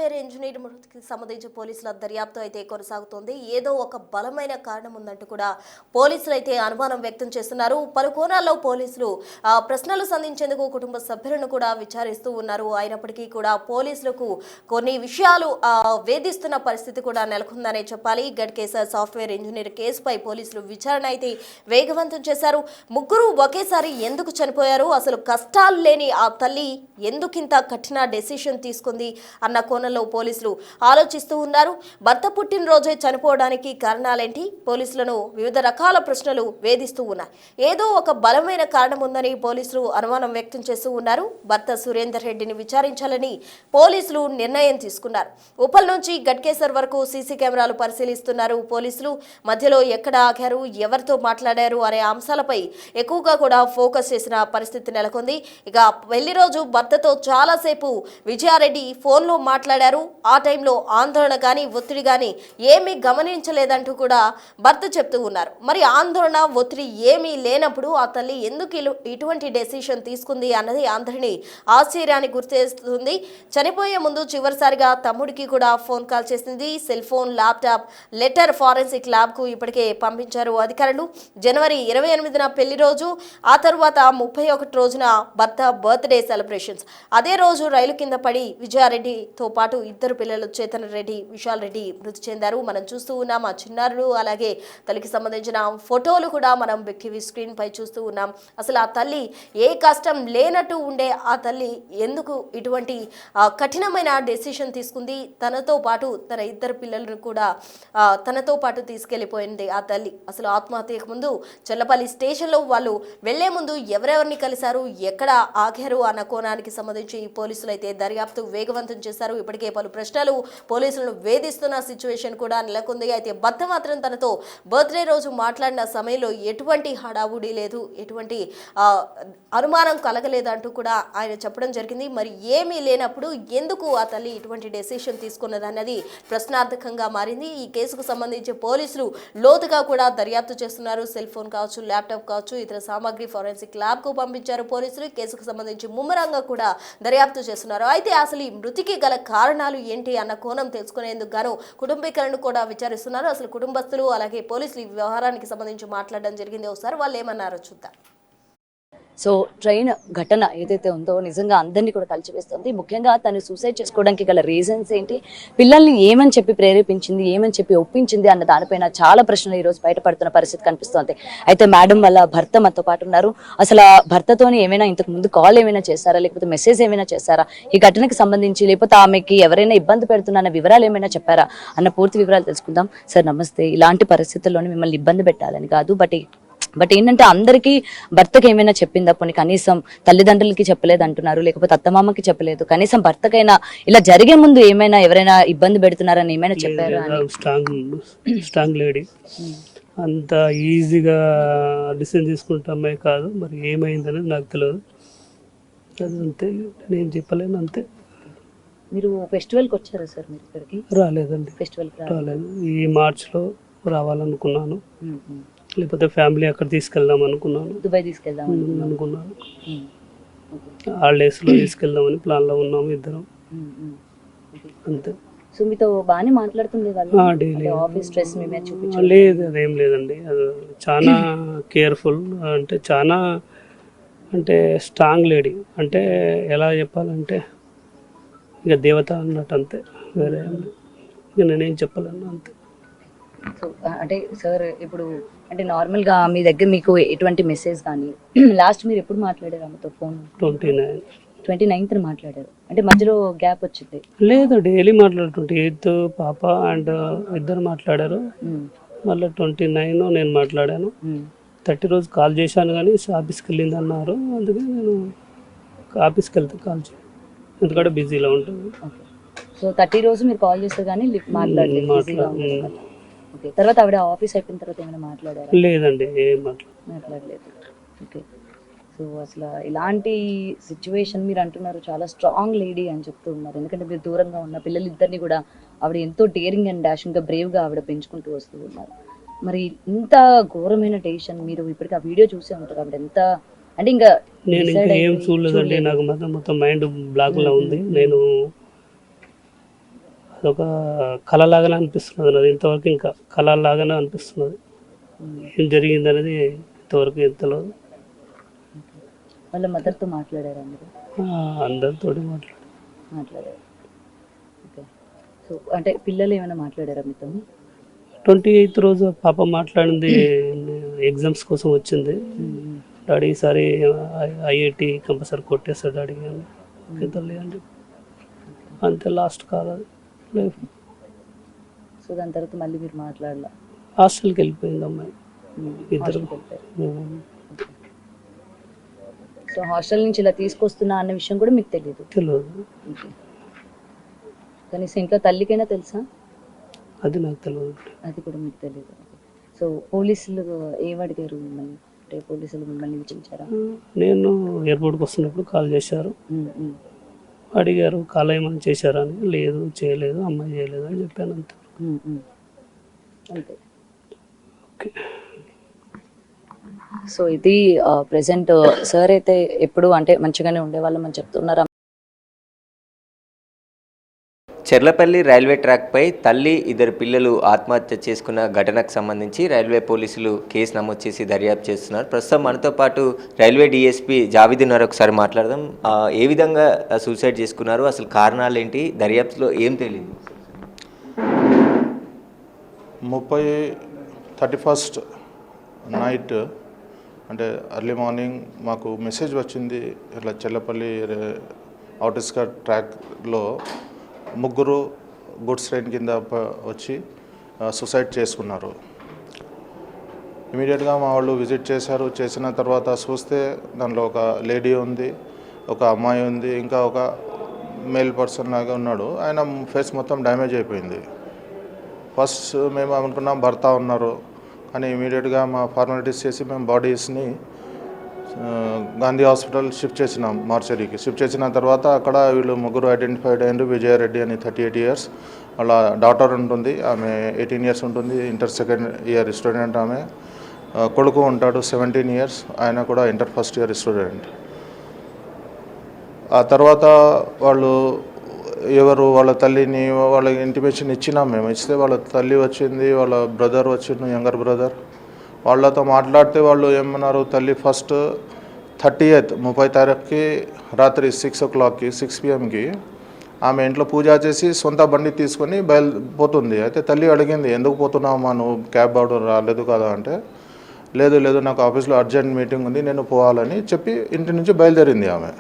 Software engineer మృతికి సంబంధించి పోలీసుల దర్యాప్తు అయితే కొనసాగుతోంది. ఏదో ఒక బలమైన కారణం ఉందంటూ కూడా పోలీసులు అయితే అనుమానం వ్యక్తం చేస్తున్నారు. పలు కోణాల్లో పోలీసులు ప్రశ్నలు సంధించేందుకు కుటుంబ సభ్యులను కూడా విచారిస్తూ ఉన్నారు. అయినప్పటికీ కూడా పోలీసులకు కొన్ని విషయాలు వేధిస్తున్న పరిస్థితి కూడా నెలకొందనే చెప్పాలి. గడ్కేసర్ సాఫ్ట్వేర్ ఇంజనీర్ కేసుపై పోలీసులు విచారణ అయితే వేగవంతం చేశారు. ముగ్గురు ఒకేసారి ఎందుకు చనిపోయారు, అసలు కష్టాలు లేని ఆ తల్లి ఎందుకింత కఠిన డెసిషన్ తీసుకుంది అన్న కోణంలో పోలీసులు ఆలోచిస్తూ ఉన్నారు. భర్త పుట్టినరోజే చనిపోవడానికి కారణాలేంటి? పోలీసులను వివిధ రకాల ప్రశ్నలు వేధిస్తూ ఉన్నాయి. ఏదో ఒక బలమైన కారణం ఉందని పోలీసులు అనుమానం వ్యక్తం చేస్తూ ఉన్నారు. భర్త సురేందర్ రెడ్డిని విచారించాలని పోలీసులు నిర్ణయం తీసుకున్నారు. ఉప్పల్ నుంచి గట్కేసర్ వరకు సీసీ కెమెరాలు పరిశీలిస్తున్నారు పోలీసులు. మధ్యలో ఎక్కడ ఆగారు, ఎవరితో మాట్లాడారు అనే అంశాలపై ఎక్కువగా కూడా ఫోకస్ చేసిన పరిస్థితి నెలకొంది. ఇక పెళ్లి రోజు భర్తతో చాలాసేపు విజయారెడ్డి ఫోన్లో మాట్లాడారు. ఆ టైంలో ఆందోళన కానీ ఒత్తిడి కానీ ఏమీ గమనించలేదంటూ కూడా భర్త చెప్తూ ఉన్నారు. మరి ఆందోళన ఒత్తిడి ఏమీ లేనప్పుడు ఆ తల్లి ఎందుకు ఇటువంటి డెసిషన్ తీసుకుంది అన్నది అందరినీ ఆశ్చర్యానికి గుర్తిస్తుంది. చనిపోయే ముందు చివరిసారిగా తమ్ముడికి కూడా ఫోన్ కాల్ చేసింది. Cell phone, laptop, letter forensic ల్యాబ్కు ఇప్పటికే పంపించారు అధికారులు. జనవరి 28న పెళ్లి రోజు, ఆ తరువాత 31 రోజున భర్త బర్త్డే సెలబ్రేషన్స్. అదే రోజు రైలు కింద పడి విజయారెడ్డితో పాటు ఇద్దరు పిల్లలు చేతన్ రెడ్డి, విశాల్ రెడ్డి మృతి చెందారు. మనం చూస్తూ ఉన్నాం ఆ చిన్నారులు, అలాగే తల్లికి సంబంధించిన ఫోటోలు కూడా మనం టీవీ స్క్రీన్ పై చూస్తూ ఉన్నాం. అసలు ఆ తల్లి ఏ కష్టం లేనట్టు ఉండే ఆ తల్లి ఎందుకు ఇటువంటి కఠినమైన డెసిషన్ తీసుకుంది? తనతో పాటు తన ఇద్దరు పిల్లలను కూడా తనతో పాటు తీసుకెళ్లిపోయింది ఆ తల్లి. అసలు ఆత్మహత్యకు ముందు చెల్లపల్లి స్టేషన్లో వాళ్ళు వెళ్లే ముందు ఎవరెవరిని కలిశారు, ఎక్కడ ఆగారు అన్న కోణానికి సంబంధించి పోలీసులు అయితే దర్యాప్తు వేగవంతం చేశారు. ఇప్పటికే పలు ప్రశ్నలు పోలీసులను వేధిస్తున్న సిచ్యువేషన్ కూడా నెలకొంది. అయితే భర్త మాత్రం తనతో బర్త్డే రోజు మాట్లాడిన సమయంలో ఎటువంటి హడావుడి లేదు, ఎటువంటి అనుమానం కలగలేదంటూ కూడా ఆయన చెప్పడం జరిగింది. మరి ఏమీ లేనప్పుడు ఎందుకు ఆ తల్లి ఇటువంటి డెసిషన్ తీసుకున్నదన్నది ప్రశ్నార్థకంగా మారింది. ఈ కేసుకు సంబంధించి పోలీసులు లోతుగా కూడా దర్యాప్తు చేస్తున్నారు. సెల్ ఫోన్ కావచ్చు, ల్యాప్టాప్ కావచ్చు, ఇతర సామాగ్రి ఫోరెన్సిక్ ల్యాబ్కు పంపించారు పోలీసులు. కేసుకు సంబంధించి ముమ్మరంగా కూడా దర్యాప్తు చేస్తున్నారు. అయితే అసలు ఈ మృతికి గల కారణాలు ఏంటి అన్న కోణం తెలుసుకునేందుకు గాను కుటుంబీకులను కూడా విచారిస్తున్నారు. అసలు కుటుంబస్తులు అలాగే పోలీసులు ఈ వ్యవహారానికి సంబంధించి మాట్లాడడం జరిగింది. ఒకసారి వాళ్ళు ఏమన్నారో చూద్దాం. సో ట్రైన్ ఘటన ఏదైతే ఉందో నిజంగా అందరినీ కూడా కలిసివేస్తుంది. ముఖ్యంగా తను సూసైడ్ చేసుకోవడానికి గల రీజన్స్ ఏంటి, పిల్లల్ని ఏమని చెప్పి ప్రేరేపించింది, ఏమని చెప్పి ఒప్పించింది అన్న దానిపైన చాలా ప్రశ్నలు ఈరోజు బయటపడుతున్న పరిస్థితి కనిపిస్తోంది. అయితే మేడం వాళ్ళ భర్త మనతో పాటు ఉన్నారు. అసలు భర్తతోని ఏమైనా ఇంతకు ముందు కాల్ ఏమైనా చేశారా, లేకపోతే మెసేజ్ ఏమైనా చేశారా, ఈ ఘటనకి సంబంధించి, లేకపోతే ఆమెకి ఎవరైనా ఇబ్బంది పెడుతున్న వివరాలు ఏమైనా చెప్పారా అన్న పూర్తి వివరాలు తెలుసుకుందాం. సార్ నమస్తే. ఇలాంటి పరిస్థితుల్లోనే మిమ్మల్ని ఇబ్బంది పెట్టాలని కాదు, బట్ ఏంటంటే అందరికీ భర్తకి ఏమైనా చెప్పిందా? పోనీ కనీసం తల్లిదండ్రులకి చెప్పలేదు అంటున్నారు, లేకపోతే అత్తమామకి చెప్పలేదు, కనీసం భర్తకైనా ఇలా జరిగే ముందు ఏమైనా ఎవరైనా ఇబ్బంది పెడుతున్నారని ఏమైనా చెప్పారా? స్ట్రాంగ్ లేడీ, అంత ఈజీగా డిసిజన్ తీసుకుంటే అమ్మాయి కాదు. మరి ఏమైందనేది నాకు తెలియదు, అంతే, నేను చెప్పలేను అంతే. మీరు ఫెస్టివల్కి వచ్చారా సార్? మీరు ఇక్కడికి రాలేదండి, ఫెస్టివల్ రాలేదు. ఈ మార్చ్లో రావాలనుకున్నాను, లేకపోతే ఫ్యామిలీ అక్కడ తీసుకెళ్దాం అనుకున్నాను, దుబాయ్ తీసుకెళ్దాం అనుకున్నాను. హాలిడేస్లో తీసుకెళ్దామని ప్లాన్లో ఉన్నాము ఇద్దరం, అంతే. సో మీతో బాగానే మాట్లాడుతుంది డైలీ? ఆఫీస్ స్ట్రెస్ మీ మీద చూపించలేదు? లేదు, అదేం లేదండి. అది చాలా కేర్ఫుల్, అంటే చాలా, అంటే స్ట్రాంగ్ లేడీ, అంటే ఎలా చెప్పాలంటే ఇక దేవత అన్నట్టు, అంతే. వేరే ఇక నేనేం చెప్పలేను, అంతే. సో అంటే సార్ ఇప్పుడు అంటే నార్మల్గా మీ దగ్గర మీకు ఎటువంటి మెసేజ్ కానీ లాస్ట్ మీరు ఎప్పుడు మాట్లాడారు ఆమెతో ఫోన్? 29th మాట్లాడారు, అంటే మధ్యలో గ్యాప్ వచ్చింది? లేదు, డైలీ మాట్లాడు. 28th పాప అండ్ ఇద్దరు మాట్లాడారు, మళ్ళీ 29 నేను మాట్లాడాను. 30 రోజు కాల్ చేశాను కానీ ఆఫీస్కి వెళ్ళింది అన్నారు, అందుకే నేను ఆఫీస్కి వెళ్తే కాల్ చేయను, ఎందుకంటే బిజీలో ఉంటుంది. సో 30 రోజు మీరు కాల్ చేస్తే కానీ మాట్లాడలేదు. ఓకే, తర్వాత ఆవిడ ఆఫీస్ అయిపోయిన తర్వాత ఏమైనా మాట్లాడారా? లేదండి, ఏం మాట్లాడలేదు. ఓకే, సో అసలు ఇలాంటి సిచ్యువేషన్ మీరు అంటున్నారు చాలా స్ట్రాంగ్ లేడీ అని చెప్తూ ఉన్నారు, ఎందుకంటే మీరు దూరంగా ఉన్న పిల్లలిద్దరిని కూడా ఆవిడ ఎంతో డేరింగ్ అండ్ డాషింగ్గా బ్రేవ్గా ఆవిడ పెంచుకుంటూ వస్తూ ఉన్నారు. మరి ఇంత ఘోరమైన డెసిషన్ మీరు ఇప్పటికీ ఆ వీడియో చూసే ఉంటారు, ఆవిడ ఎంత అంటే ఇంకా నేను ఇంకా ఏం చూడలేదండి. నాకు మొత్తం మైండ్ బ్లాక్ లా ఉంది. నేను అదొక కళలాగానే అనిపిస్తున్నది నాది ఇంతవరకు, ఇంకా కళలాగానే అనిపిస్తున్నది. ఏం జరిగింది అనేది ఇంతవరకు ఏం తెలియదు. వాళ్ళ మదర్తో మాట్లాడారా మీరు? అందరితో మాట్లాడారు. ఓకే. సో అంటే పిల్లలు ఏమైనా మాట్లాడారా మీతో? 28th రోజు పాప మాట్లాడింది, ఎగ్జామ్స్ కోసం వచ్చింది. డాడీ ఈసారి ఐఐటి కంపల్సరీ కొట్టేస్తాడు డాడీ అని తల్లి అని చెప్పి అంతే లాస్ట్ కాల్ అది లైఫ్. సో దాని తర్వాత మళ్ళీ మీరు మాట్లాడాల? హాస్టల్కి వెళ్ళిపోయింది అమ్మాయి ఇద్దరు. సో హాస్టల్ నుంచి ఇలా తీసుకొస్తున్నా అన్న విషయం కూడా మీకు తెలియదు? తెలియదు. కనీసం ఇంట్లో తల్లికైనా తెలుసా? అది నాకు తెలియదు. అది కూడా మీకు తెలియదు. సో పోలీసులు ఏమడిగారు మిమ్మల్ని? అంటే పోలీసులు మిమ్మల్ని విచారించారా? నేను ఎయిర్పోర్ట్కి వస్తున్నప్పుడు కాల్ చేశారు, అడిగారు కాల్ ఏమైనా చేశారా అని. లేదు చేయలేదు, అమ్మాయి చేయలేదు అని చెప్పాను అంతే. అంతే. ఓకే. సో ఇది ప్రెసెంట్ సార్ అయితే ఎప్పుడు అంటే మంచిగానే ఉండేవాళ్ళం అని చెప్తున్నారా? చెర్లపల్లి రైల్వే ట్రాక్పై తల్లి ఇద్దరు పిల్లలు ఆత్మహత్య చేసుకున్న ఘటనకు సంబంధించి రైల్వే పోలీసులు కేసు నమోదు చేసి దర్యాప్తు చేస్తున్నారు. ప్రస్తుతం మనతో పాటు రైల్వే డిఎస్పీ జావేద్ ఉన్నారు. ఒకసారి మాట్లాడదాం. ఏ విధంగా సూసైడ్ చేసుకున్నారు, అసలు కారణాలు ఏంటి, దర్యాప్తులో ఏం తెలియదు? 31st నైట్ అంటే ఎర్లీ మార్నింగ్ మాకు మెసేజ్ వచ్చింది, ఇట్లా చెర్లపల్లి అవుట్స్కట్ ట్రాక్లో ముగ్గురు గుడ్స్ ట్రైన్ కింద వచ్చి సూసైడ్ చేసుకున్నారు. ఇమీడియట్గా మా వాళ్ళు విజిట్ చేశారు. చేసిన తర్వాత చూస్తే దానిలో ఒక లేడీ ఉంది, ఒక అమ్మాయి ఉంది, ఇంకా ఒక మేల్ పర్సన్ లాగా ఉన్నాడు. ఆయన ఫేస్ మొత్తం డ్యామేజ్ అయిపోయింది. ఫస్ట్ మేము అనుకున్నాం భర్త ఉన్నారు, కానీ ఇమీడియట్గా మా ఫార్మాలిటీస్ చేసి మేము బాడీస్ని గాంధీ హాస్పిటల్ షిఫ్ట్ చేసినాం, మార్చరీకి షిఫ్ట్ చేసిన తర్వాత అక్కడ వీళ్ళు ముగ్గురు ఐడెంటిఫైడ్ అయ్యారు. విజయారెడ్డి అని 38 years, వాళ్ళ డాటర్ ఉంటుంది, ఆమె 18 years ఉంటుంది, ఇంటర్ 2nd year స్టూడెంట్. ఆమె కొడుకు ఉంటాడు 17 years, ఆయన కూడా ఇంటర్ 1st year స్టూడెంట్. ఆ తర్వాత వాళ్ళు ఎవరు వాళ్ళ తల్లిని వాళ్ళకి ఇంటిమేషన్ ఇచ్చినాం మేము. ఇస్తే వాళ్ళ తల్లి వచ్చింది, వాళ్ళ బ్రదర్ వచ్చిండు, యంగర్ బ్రదర్. వాళ్ళతో మాట్లాడితే వాళ్ళు ఏమన్నారు, తల్లి ఫస్ట్ 30th 30 తారీఖుకి రాత్రి 6 o'clockకి 6 PM ఆమె ఇంట్లో పూజ చేసి సొంత బండి తీసుకొని పోతుంది. అయితే తల్లి అడిగింది, ఎందుకు పోతున్నావమ్మా నువ్వు, క్యాబ్ ఆర్డర్ రాలేదు కదా అంటే, లేదు లేదు నాకు ఆఫీస్లో అర్జెంట్ మీటింగ్ ఉంది, నేను పోవాలని చెప్పి ఇంటి నుంచి బయలుదేరింది ఆమె.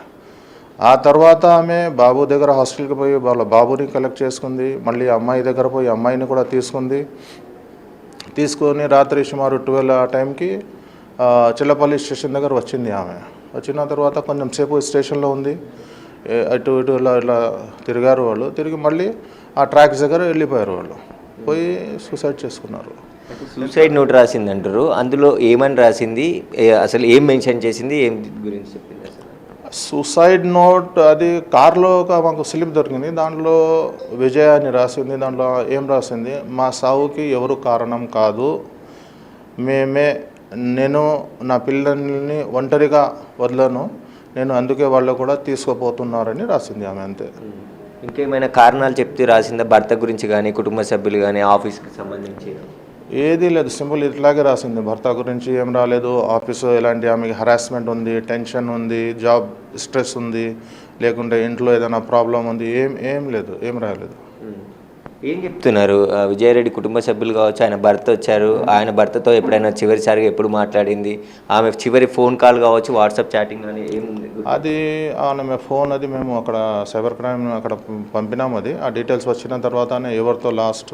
ఆ తర్వాత ఆమె బాబు దగ్గర హాస్టల్కి పోయి వాళ్ళ బాబుని కలెక్ట్ చేసుకుంది. మళ్ళీ అమ్మాయి దగ్గర పోయి అమ్మాయిని కూడా తీసుకొని రాత్రి సుమారు 12 ఆ టైంకి చెర్లపల్లి స్టేషన్ దగ్గర వచ్చింది ఆమె. వచ్చిన తర్వాత కొంచెం సేపు స్టేషన్లో ఉంది, అటు ఇటు ఇలా తిరిగారు వాళ్ళు. తిరిగి మళ్ళీ ఆ ట్రాక్స్ దగ్గర వెళ్ళిపోయారు వాళ్ళు, పోయి సూసైడ్ చేసుకున్నారు. సూసైడ్ నోట్ రాసింది అంటారు, అందులో ఏమని రాసింది, అసలు ఏం మెన్షన్ చేసింది, ఏం గురించి చెప్పింది అసలు? సూసైడ్ నోట్ అది కార్లో ఒక మాకు స్లిప్ దొరికింది, దాంట్లో విజయ అని రాసింది. దాంట్లో ఏం రాసింది, మా సావుకి ఎవరు కారణం కాదు, నేను నా పిల్లల్ని ఒంటరిగా వదలను, నేను అందుకే వాళ్ళు కూడా తీసుకుపోతున్నారని రాసింది ఆమె, అంతే. ఇంకేమైనా కారణాలు చెప్తే రాసిందా, భర్త గురించి కానీ కుటుంబ సభ్యులు కానీ ఆఫీస్కి సంబంధించి? ఏదీ లేదు, సింపుల్ ఇట్లాగే రాసింది. భర్త గురించి ఏం రాలేదు, ఆఫీసు ఎలాంటి ఆమెకి హరాస్మెంట్ ఉంది, టెన్షన్ ఉంది, జాబ్ స్ట్రెస్ ఉంది, లేకుంటే ఇంట్లో ఏదైనా ప్రాబ్లం ఉంది, ఏం లేదు, ఏం రాలేదు. ఏం చెప్తున్నారు విజయారెడ్డి కుటుంబ సభ్యులు కావచ్చు, ఆయన భర్త వచ్చారు, ఆయన భర్తతో ఎప్పుడైనా చివరిసారిగా ఎప్పుడు మాట్లాడింది, ఆమె చివరి ఫోన్ కాల్ కావచ్చు, వాట్సాప్ చాటింగ్ అని ఏముంది? అది ఆమె ఫోన్ అది మేము అక్కడ సైబర్ క్రైమ్ అక్కడ పంపినాము. అది ఆ డీటెయిల్స్ వచ్చిన తర్వాతనే ఎవరితో లాస్ట్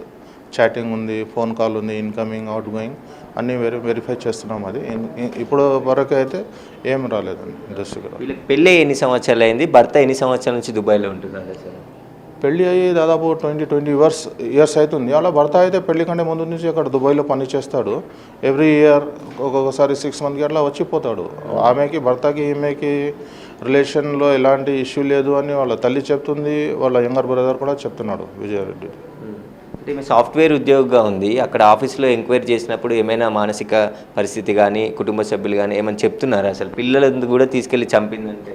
చాటింగ్ ఉంది, ఫోన్ కాల్ ఉంది, ఇన్కమింగ్ అవుట్ గోయింగ్ అన్నీ వెరిఫై చేస్తున్నాం. అది ఇప్పుడు వరకు అయితే ఏం రాలేదండి ఇండస్ట్రీలో. వీళ్ళకి పెళ్ళి ఎన్ని సంవత్సరాలు అయింది, భర్త ఎన్ని సంవత్సరాల నుంచి దుబాయ్లో ఉంటున్నారు సార్? పెళ్ళి అయ్యి దాదాపు 20 years అవుతుంది. అలా భర్త అయితే పెళ్లి కంటే ముందు నుంచి అక్కడ దుబాయ్లో పని చేస్తాడు. ఎవ్రీ ఇయర్ ఒక్కొక్కసారి 6 months అట్లా వచ్చిపోతాడు. ఆమెకి భర్తకి ఈమెకి రిలేషన్లో ఎలాంటి ఇష్యూ లేదు అని వాళ్ళ తల్లి చెప్తుంది, వాళ్ళ యంగర్ బ్రదర్ కూడా చెప్తున్నాడు విజయారెడ్డి. అంటే ఈమె సాఫ్ట్వేర్ ఉద్యోగిగా ఉంది, అక్కడ ఆఫీస్లో ఎంక్వైరీ చేసినప్పుడు ఏమైనా మానసిక పరిస్థితి కానీ కుటుంబ సభ్యులు కానీ ఏమైనా చెప్తున్నారు, అసలు పిల్లలందు కూడా తీసుకెళ్ళి చంపిందంటే?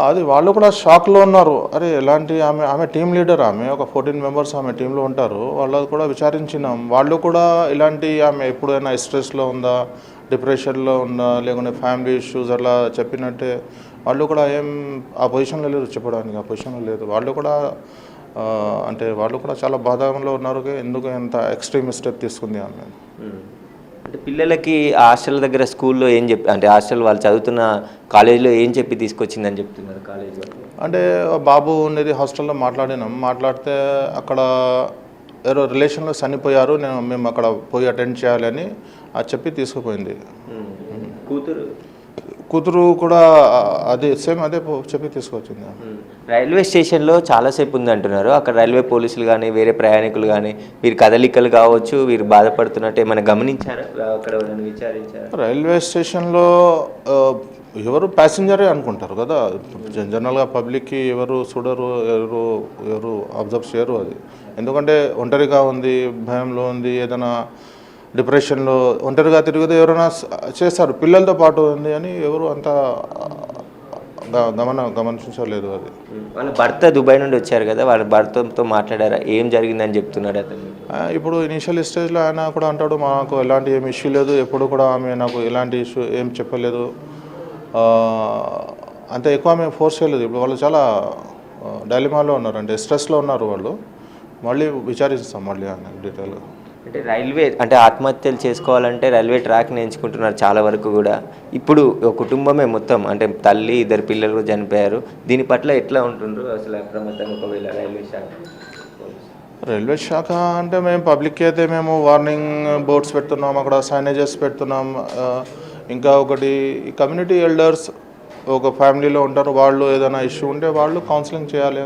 అది వాళ్ళు కూడా షాక్లో ఉన్నారు. అరే ఎలాంటి ఆమె టీం లీడర్, ఆమె ఒక 14 మెంబర్స్ ఆమె టీంలో ఉంటారు. వాళ్ళు కూడా విచారించినాం. వాళ్ళు కూడా ఇలాంటి ఆమె ఎప్పుడైనా స్ట్రెస్లో ఉందా, డిప్రెషన్లో ఉందా, లేకుంటే ఫ్యామిలీ ఇష్యూస్ అలా చెప్పినట్టే వాళ్ళు కూడా ఏం ఆ పొజిషన్లో లేరు చెప్పడానికి, ఆ పొజిషన్లో లేదు. వాళ్ళు కూడా అంటే వాళ్ళు కూడా చాలా బాధలో ఉన్నారు. ఎందుకు ఎంత ఎక్స్ట్రీమ్ స్టెప్ తీసుకుంది ఆమె. అంటే పిల్లలకి హాస్టల్ దగ్గర స్కూల్లో ఏం చెప్పి, అంటే హాస్టల్ వాళ్ళు చదువుతున్న కాలేజీలో ఏం చెప్పి తీసుకొచ్చిందని చెప్తున్నారు కాలేజీలో? అంటే బాబు ఉండేది హాస్టల్లో మాట్లాడితే అక్కడ ఎవరో రిలేషన్లో చనిపోయారు, మేము అక్కడ పోయి అటెండ్ చేయాలని అది చెప్పి తీసుకుపోయింది. కూతురు కూడా అదే సేమ్ అదే చెప్పి తీసుకొచ్చింది. రైల్వే స్టేషన్లో చాలాసేపు ఉంది అంటున్నారు. అక్కడ రైల్వే పోలీసులు కానీ వేరే ప్రయాణికులు కానీ వీరి కదలికలు కావచ్చు, వీరు బాధపడుతున్నట్టు ఏమైనా గమనించారా, అక్కడ విచారించారా? రైల్వే స్టేషన్లో ఎవరు ప్యాసింజరే అనుకుంటారు కదా, జనరల్గా పబ్లిక్కి ఎవరు చూడరు, ఎవరు అబ్జర్వ్ చేయరు అది. ఎందుకంటే ఒంటరిగా ఉంది, భయంలో ఉంది, ఏదైనా డిప్రెషన్లో ఒంటరిగా తిరిగితే ఎవరైనా చేస్తారు, పిల్లలతో పాటు ఉంది అని ఎవరు అంత గమనించలేదు. అది వాళ్ళ భర్త దుబాయ్ నుండి వచ్చారు కదా, వాళ్ళ భర్తతో మాట్లాడారా, ఏం జరిగిందని చెప్తున్నాడు అతను? ఇప్పుడు ఇనిషియల్ స్టేజ్లో ఆయన కూడా అంటాడు, మాకు ఎలాంటి ఏం ఇష్యూ లేదు, ఎప్పుడు కూడా ఆమె నాకు ఎలాంటి ఇష్యూ ఏం చెప్పలేదు, అంత ఎక్కువ ఆమె ఫోర్స్ చేయలేదు. ఇప్పుడు వాళ్ళు చాలా డైలమాలో ఉన్నారు, అంటే స్ట్రెస్లో ఉన్నారు వాళ్ళు. మళ్ళీ విచారిస్తాం మళ్ళీ ఆయన డీటెయిల్గా. అంటే రైల్వే అంటే ఆత్మహత్యలు చేసుకోవాలంటే రైల్వే ట్రాక్ని ఎంచుకుంటున్నారు చాలా వరకు కూడా. ఇప్పుడు ఒక కుటుంబమే మొత్తం, అంటే తల్లి, 2 పిల్లలు చనిపోయారు. దీని పట్ల ఎట్లా ఉంటుండ్రు అసలు అప్రమత్తంగా ఒకవేళ రైల్వే శాఖ అంటే మేము పబ్లిక్కి అయితే మేము వార్నింగ్ బోర్డ్స్ పెడుతున్నాం, అక్కడ సైనేజెస్ పెడుతున్నాం. ఇంకా ఒకటి కమ్యూనిటీ ఎల్డర్స్ ఒక ఫ్యామిలీలో ఉంటారు, వాళ్ళు ఏదైనా ఇష్యూ ఉంటే వాళ్ళు కౌన్సిలింగ్ చేయాలి,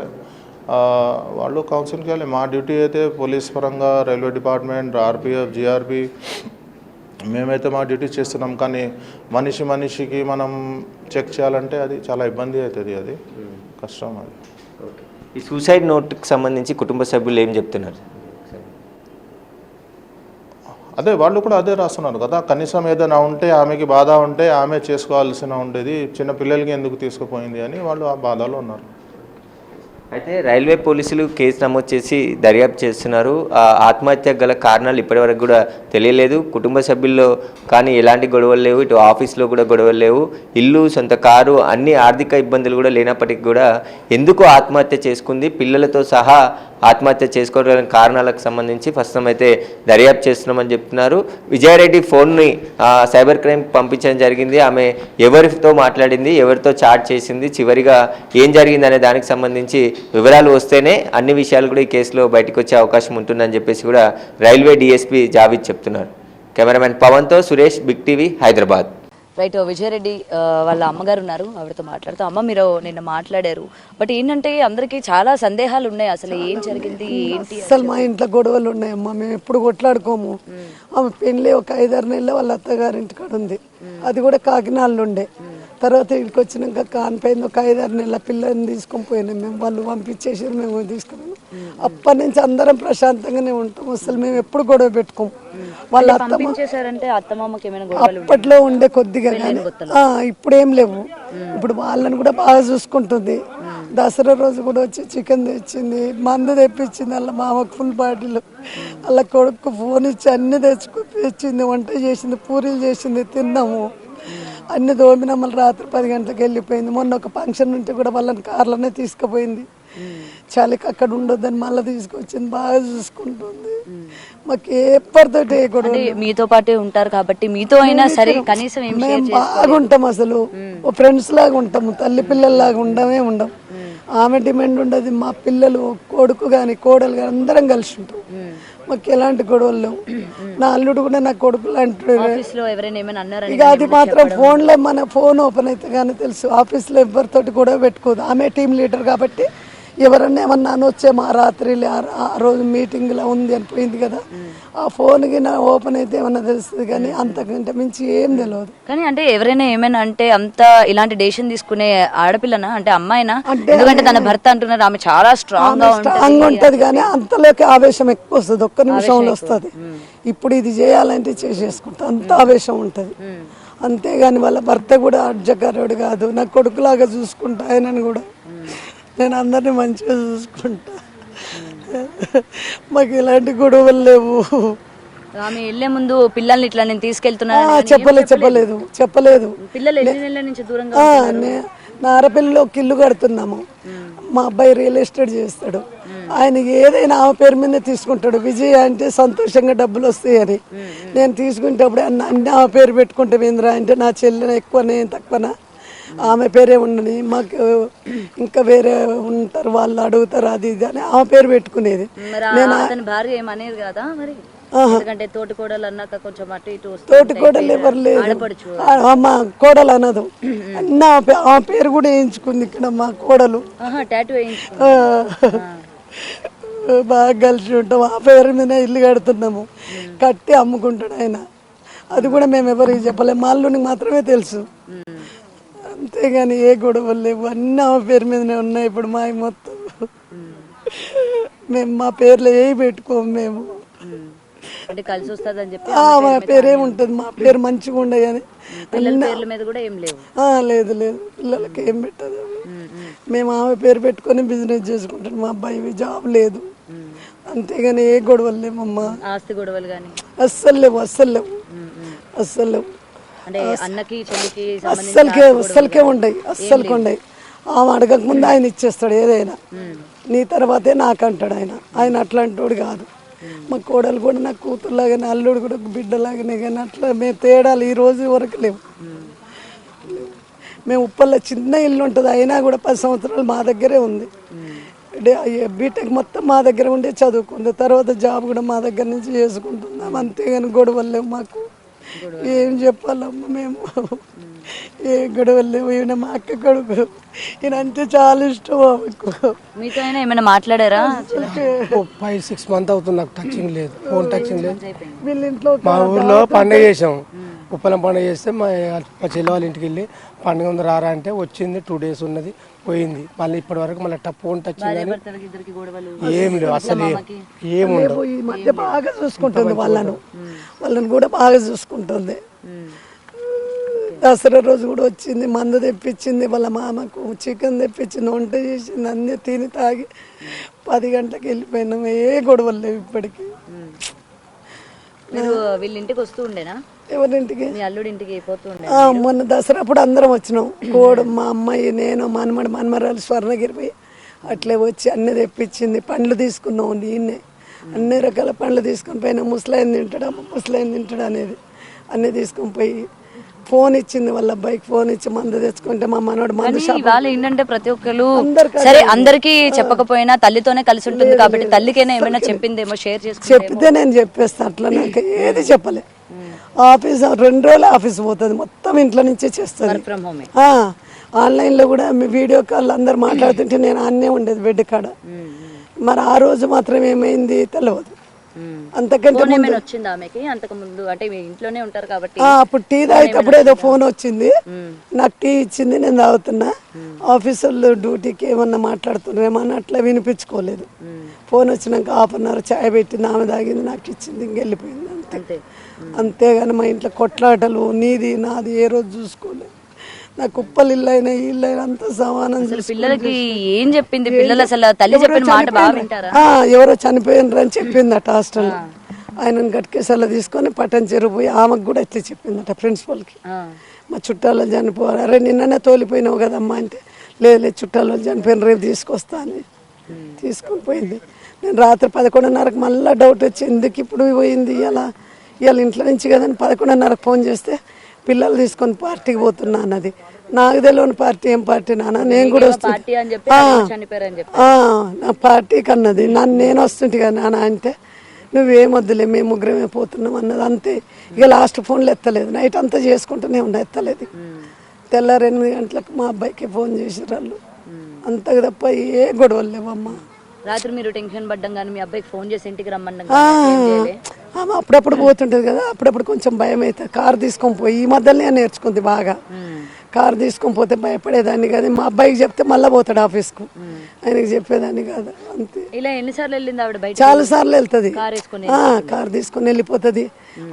మా డ్యూటీ అయితే పోలీస్ పరంగా రైల్వే డిపార్ట్మెంట్, ఆర్పిఎఫ్, జిఆర్పి మేమైతే మా డ్యూటీ చేస్తున్నాం. కానీ మనిషికి మనం చెక్ చేయాలంటే అది చాలా ఇబ్బంది అవుతుంది, అది కష్టం. అది ఈ సూసైడ్ నోట్కి సంబంధించి కుటుంబ సభ్యులు ఏం చెప్తున్నారు? అదే వాళ్ళు కూడా అదే రాస్తున్నారు కదా, కనీసం ఏదైనా ఉంటే ఆమెకి బాధ ఉంటే ఆమె చేసుకోవాల్సిన ఉండేది, చిన్న పిల్లలకి ఎందుకు తీసుకుపోయింది అని వాళ్ళు ఆ బాధలో ఉన్నారు. అయితే రైల్వే పోలీసులు కేసు నమోదు చేసి దర్యాప్తు చేస్తున్నారు. ఆత్మహత్య గల కారణాలు ఇప్పటివరకు కూడా తెలియలేదు. కుటుంబ సభ్యుల్లో కానీ ఎలాంటి గొడవలు లేవు, ఇటు ఆఫీస్లో కూడా గొడవలు లేవు, ఇల్లు, సొంత కారు, అన్ని ఆర్థిక ఇబ్బందులు కూడా లేనప్పటికీ కూడా ఎందుకు ఆత్మహత్య చేసుకుంది, పిల్లలతో సహా ఆత్మహత్య చేసుకోవడానికి కారణాలకు సంబంధించి ప్రస్తుతం అయితే దర్యాప్తు చేస్తున్నామని చెప్తున్నారు. విజయారెడ్డి ఫోన్ని సైబర్ క్రైమ్ పంపించడం జరిగింది. ఆమె ఎవరితో మాట్లాడింది, ఎవరితో చాట్ చేసింది, చివరిగా ఏం జరిగింది అనే దానికి సంబంధించి వివరాలు వస్తేనే అన్ని విషయాలు కూడా ఈ కేసులో బయటకు వచ్చే అవకాశం ఉంటుందని చెప్పేసి కూడా రైల్వే డిఎస్పీ జావీద్ చెప్తున్నారు. కెమెరామెన్ పవన్తో Suresh, big TV, Hyderabad. Right, Vijaya Reddy వాళ్ళ అమ్మగారు ఉన్నారు, ఆవిడతో మాట్లాడుతూ. అమ్మ, మీరు నిన్న మాట్లాడారు, బట్ ఏంటంటే అందరికీ చాలా సందేహాలు ఉన్నాయి, అసలు ఏం జరిగింది ఏంటి? అసలు మా ఇంట్లో గొడవలు ఉన్నాయమ్మా, మేము ఎప్పుడు కొట్లాడుకోము. ఆమె పెళ్ళి ఒక 5-6 నెలలు వాళ్ళ అత్తగారింటి కాడ ఉంది, అది కూడా కాకినాడలో ఉండే. తర్వాత ఇక్కడికి వచ్చినాక కానిపోయింది, ఒక 5-6 నెలల పిల్లని తీసుకొని పోయినాం మేము, వాళ్ళు పంపించేసారు, మేము తీసుకున్నాము. అప్పటి నుంచి అందరం ప్రశాంతంగానే ఉంటాం, అసలు మేము ఎప్పుడు గొడవ పెట్టుకోము. వాళ్ళ అప్పట్లో ఉండే కొద్దిగా కానీ ఇప్పుడు ఏం లేవు. ఇప్పుడు వాళ్ళని కూడా బాగా చూసుకుంటుంది. దసరా రోజు కూడా వచ్చి చికెన్ తెచ్చింది, మందు తెప్పించింది, వాళ్ళ మామకు ఫుల్ బాటిల్, వాళ్ళ కొడుకు ఫోన్ ఇచ్చి అన్ని తెచ్చింది, వంట చేసింది, పూరీలు చేసింది, తిన్నాము, అన్ని దోమిన. మళ్ళీ రాత్రి 10 గంటలకు వెళ్ళిపోయింది. మొన్న ఒక ఫంక్షన్ ఉంటే కూడా వాళ్ళని కార్లోనే తీసుకుపోయింది, చలికి అక్కడ ఉండొద్దని మళ్ళీ తీసుకొచ్చింది, బాగా చూసుకుంటుంది. మాకు ఎప్పటితోటి కూడా మీతో పాటే ఉంటారు కాబట్టి మీతో అయినా సరే కనీసం మేము బాగుంటాం, అసలు ఫ్రెండ్స్ లాగా ఉంటాము, తల్లి పిల్లల్లాగా ఉండము. ఆమె డిమాండ్ ఉండదు, మా పిల్లలు, కొడుకు కానీ కోడలు కానీ అందరం కలిసి ఉంటాం, మాకు ఎలాంటి గొడవలు లేవు. నా అల్లుడు కూడా నా కొడుకు లాంటి. ఇక అది మాత్రం ఫోన్లో మన ఫోన్ ఓపెన్ అయితే కానీ తెలుసు, ఆఫీస్లో ఎవరితోటి కూడా పెట్టుకోదు. ఆమె టీం లీడర్ కాబట్టి ఎవరన్నా ఏమన్నా అనొచ్చే, మా రాత్రి ఆ రోజు మీటింగ్లో ఉంది అని పోయింది కదా, ఆ ఫోన్కి నా ఓపెన్ అయితే ఏమన్నా తెలుస్తుంది, కానీ అంతకంటే మించి ఏం తెలియదు. కానీ అంటే ఎవరైనా ఏమైనా అంటే అంత ఇలాంటి డెసిషన్ తీసుకునే ఆడపిల్లనా, అంటే అమ్మాయినా? ఎందుకంటే తన భర్త అంటున్నారు ఆమె చాలా స్ట్రాంగ్ ఉంటది, కానీ అంతలోకి ఆవేశం ఎక్కువ వస్తుంది, ఒక్క నిమిషంలో వస్తుంది. ఇప్పుడు ఇది చేయాలంటే చేసేసుకుంటా, అంత ఆవేశం ఉంటది. అంతేగాని వాళ్ళ భర్త కూడా అర్జకారుడు కాదు, నా కొడుకులాగా చూసుకుంటా ఆయనను కూడా. నేను అందరినీ మంచిగా చూసుకుంటా. మాకు ఎలాంటి గొడవలు లేవు. ఆమె వెళ్లే ముందు పిల్లల్ని ఇట్లా నేను తీసుకెళ్తున్నాను చెప్పలేదు. పిల్లలు ఎన్ని నెలల నుంచి దూరంగా నారపల్లిలో ఒక ఇల్లు కడుతున్నాము. మా అబ్బాయి రియల్ ఎస్టేట్ చేస్తాడు. ఆయనకి ఏదైనా ఆమె పేరు మీద తీసుకుంటాడు. విజయ్ అంటే సంతోషంగా డబ్బులు వస్తాయని. నేను తీసుకుంటేప్పుడు అన్ని ఆమె పేరు పెట్టుకుంటే ఏంద్రా అంటే నా చెల్లెన ఎక్కువ నేను తక్కువనా, ఆమె పేరే ఉండని, మాకు ఇంకా వేరే ఉంటారు వాళ్ళు అడుగుతారు అది ఇది అని ఆమె పేరు పెట్టుకునేది. అతని భార్య ఏమనేది కదా మరి, ఎందుకంటే తోటికోడలు అన్నాక కొంచెం అటు ఇటు తోటికోడలు ఎవరు లేదు, మా కోడలు అనదు. అన్న ఆ పేరు కూడా వేయించుకుంది ఇక్కడ మా కోడలు. టాటూ బాగా కలిసి ఉంటాం. ఆ పేరు మీద ఇల్లు కడుతున్నాము. కట్టి అమ్ముకుంటాడు ఆయన. అది కూడా మేము ఎవరికి చెప్పలేము, మా అల్లునికి మాత్రమే తెలుసు. అంతేగాని ఏ గొడవలు లేవు, అన్నీ ఆమె పేరు మీదనే ఉన్నాయి. ఇప్పుడు మా మొత్తం మేము మా పేర్లో ఏ పెట్టుకోము మేము. అంటే కలిసి వస్తుందని చెప్పి మా పేరే ఉంటుంది, మా పేరు మంచిగా ఉండే కానీ పేర్ల మీద కూడా ఏం లేవు. లేదు పిల్లలకి ఏం పెట్టదు. మేము ఆమె పేరు పెట్టుకొని బిజినెస్ చేసుకుంటాం. మా అబ్బాయి జాబ్ లేదు. అంతేగాని ఏ గొడవలు లేవమ్మా. ఆస్తి గొడవలు కానీ అస్సలు లేవు. అంటే అన్నకి చెల్లికి అస్సలకే ఉండయి. ఆమె అడగక ముందు ఆయన ఇచ్చేస్తాడు ఏదైనా. నీ తర్వాతే నాకంటాడు ఆయన. ఆయన అట్లాంటోడు కాదు. మా కోడలు కూడా నా కూతురులాగానే, అల్లుడు కూడా బిడ్డలాగానే. కానీ అట్లా మేము తేడాలు ఈ రోజు వరకు లేవు. మేము ఉప్పల్లో చిన్న ఇల్లు ఉంటుంది, అయినా కూడా 10 సంవత్సరాలు మా దగ్గరే ఉంది. బీటెక్ మొత్తం మా దగ్గర ఉండే చదువుకుంది. తర్వాత జాబ్ కూడా మా దగ్గర నుంచి చేసుకుంటున్నాం. అంతేగాని గొడవలు లేవు మాకు. ఏం చెప్పాలమ్మా మేము, ఏ గొడవలు లేవు. ఈయన మా అక్క కొడుకు, ఈయన అంటే చాలా ఇష్టం ఆమెకు. మీతో ఏమైనా మాట్లాడారా? 5-6 months అవుతుంది నాకు టచింగ్ లేదు, ఫోన్ టచింగ్ లేదు. వీళ్ళ ఇంట్లో మా ఊర్లో పండుగ చేసాం, ఉప్పలం పండుగ చేస్తే మా చెల్లి వాళ్ళ ఇంటికి వెళ్ళి పండుగ ఉంది రారా అంటే వచ్చింది. 2 days ఉన్నది, పోయింది. మళ్ళీ ఇప్పటి వరకు మళ్ళీ ఫోన్ టచింగ్ కానీ ఏం లేవు, అసలు ఏముండవు. ఈ మధ్య బాగా చూసుకుంటుంది వాళ్ళని కూడా బాగా చూసుకుంటుంది. దసరా రోజు కూడా వచ్చింది, మందు తెప్పించింది. వాళ్ళ మామకు చికెన్ తెప్పించింది, వంట చేసింది. అన్నీ తిని తాగి 10 గంటలకు వెళ్ళిపోయినాం. ఏ గొడవలు లేవు ఇప్పటికి. మీరు వీళ్ళ ఇంటికి వస్తూ ఉండేనా? ఎవరింటికి? మీ అల్లుడి ఇంటికి పోతూ ఉండే. మొన్న దసరా అప్పుడు అందరం వచ్చినాం. మా అమ్మాయి, నేను, మనమరాలు స్వర్ణగిరి పోయి అట్లే వచ్చి అన్నీ తెప్పించింది. పండ్లు తీసుకున్నాం దీన్నే, అన్ని రకాల పండ్లు తీసుకొని పోయినా. ముసలాయన తింటాడు అనేది అన్నీ తీసుకొని పోయి ఫోన్ ఇచ్చింది. వాళ్ళ అబ్బాయికి ఫోన్ ఇచ్చి మందు తెచ్చుకుంటే మా మనోడు మందు ఇవాళ ఏంటంటే ప్రతి ఒక్కరు సరే అందరికి చెప్పకపోయినా తల్లితోనే కలిసి ఉంటుంది కాబట్టి తల్లికైనా ఏమైనా చెప్పిందేమో షేర్ చెప్తే నేను చెప్పేస్తాను. అట్లా నాకు ఏది చెప్పలే. ఆఫీస్ 2 రోజులు ఆఫీస్ పోతుంది, మొత్తం ఇంట్లో నుంచే చేస్తుంది. ఆన్లైన్లో కూడా వీడియో కాల్ అందరు మాట్లాడుతుంటే నేను అన్నే ఉండేది బెడ్ కాడ. మరి ఆ రోజు మాత్రం ఏమైంది తెలియదు. అంతకంటే వచ్చింది ఆమెకి అంతకు ముందు, అంటే ఇంట్లోనే ఉంటారు కాబట్టి. అప్పుడు టీ తాగేటప్పుడు ఏదో ఫోన్ వచ్చింది, నాకు టీ ఇచ్చింది, నేను తాగుతున్నా. ఆఫీసర్లు డ్యూటీకి ఏమన్నా మాట్లాడుతున్నారేమన్నా అట్లా వినిపించుకోలేదు. ఫోన్ వచ్చినాక 1/2 hour చాయ్ పెట్టింది, ఆమె తాగింది, నాకు ఇచ్చింది, ఇంకెళ్ళిపోయింది అంతే. అంతేగాని మా ఇంట్లో కొట్లాటలు నీది నాది ఏ రోజు చూసుకోలేదు. నాకు కుప్పలు ఇల్లైనా ఇల్లైనా అంత సమానం. పిల్లలకి ఏం చెప్పింది? పిల్లలు అసలు తల్లి చెప్పిన మాట బాగా వింటారా? ఎవరో చనిపోయినరు అని చెప్పిందట హాస్టల్లో. ఆయనను గట్కేసల్లో తీసుకొని పట్టణ చెరువు పోయి ఆమెకు కూడా ఇట్లా చెప్పిందట ప్రిన్సిపల్కి. మా చుట్టాలు చనిపోవాలి, అరే నిన్ననే తోలిపోయినావు కదమ్మా అంటే, లేదు చుట్టాలు చనిపోయిన రేపు తీసుకొస్తా అని తీసుకొని పోయింది. నేను రాత్రి 11:30కి మళ్ళీ డౌట్ వచ్చి ఎందుకు ఇప్పుడు పోయింది, ఇవాళ ఇంట్లో నుంచి కదని 11:30కి ఫోన్ చేస్తే పిల్లలు తీసుకొని పార్టీకి పోతున్నా అన్నది. నాకు తెలియని పార్టీ ఏం పార్టీ నాన్న, నేను కూడా వస్తున్నా నా పార్టీకి అన్నది. నేను వస్తుంటే కదా నాన్న అంటే, నువ్వేం వద్దులే మేము ముగ్గురమే పోతున్నాం అన్నది. అంతే. ఇక లాస్ట్ ఫోన్లు ఎత్తలేదు, నైట్ అంతా చేసుకుంటూనే ఉన్నా, ఎత్తలేదు. తెల్లారి 8 గంటలకు మా అబ్బాయికి ఫోన్ చేసారు వాళ్ళు. అంతకు తప్ప ఏ గొడవలు లేవమ్మా. రాత్రి మీరు టెన్షన్ పడ్డం కానీ మీ అబ్బాయికి ఫోన్ చేసి ఇంటికి రమ్మన్నా అప్పుడప్పుడు పోతుంటది కదా, అప్పుడప్పుడు కొంచెం భయం అవుతుంది. కారు తీసుకొని పోయి ఈ మధ్యలోనే నేర్చుకుంది బాగా. కారు తీసుకొని పోతే భయపడేదాన్ని కాదు, మా అబ్బాయికి చెప్తే మళ్ళీ పోతాడు ఆఫీస్కు, ఆయనకి చెప్పేదాన్ని కాదు. అంతే. ఇలా ఎన్నిసార్లు వెళ్ళింది ఆవిడ బయట? చాలా సార్లు వెళ్తుంది. కారు తీసుకొని వెళ్ళిపోతుంది,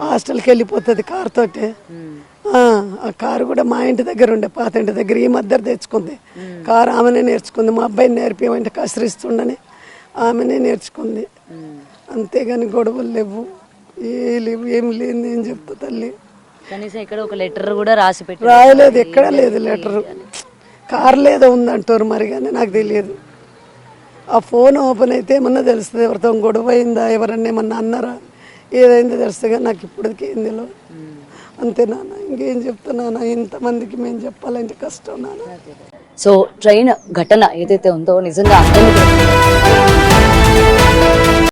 హాస్టల్కి వెళ్ళిపోతుంది కారు తోటే. ఆ కారు కూడా మా ఇంటి దగ్గర ఉండే, పాత ఇంటి దగ్గర. ఈ మధ్య తెచ్చుకుంది కారు, ఆమెనే నేర్చుకుంది. మా అబ్బాయిని నేర్పిమంటే కసరిస్తుండని ఆమెనే నేర్చుకుంది. అంతేగాని గొడవలు లేవు, ఏం లేదు. ఏం చెప్తా తల్లి, కనీసం ఇక్కడ ఒక లెటర్ కూడా రాసి పెట్టి రాయలేదు, ఎక్కడ లేదు లెటరు. కారు లేదో ఉందంటారు మరి, కానీ నాకు తెలియదు. ఆ ఫోన్ ఓపెన్ అయితే ఏమన్నా తెలుస్తుంది, ఎవరితో గొడవ అయిందా, ఎవరన్నా ఏమన్నా అన్నారా, ఏదైందో తెలుస్తుంది. కానీ నాకు ఇప్పటికీ ఏం తెలియదు. అంతే నాన్న, ఇంకేం చెప్తున్నా, ఇంతమందికి మేము చెప్పాలంటే కష్టం నాన్న. సో ట్రైన్ ఘటన ఏదైతే ఉందో నిజంగా అందరినీ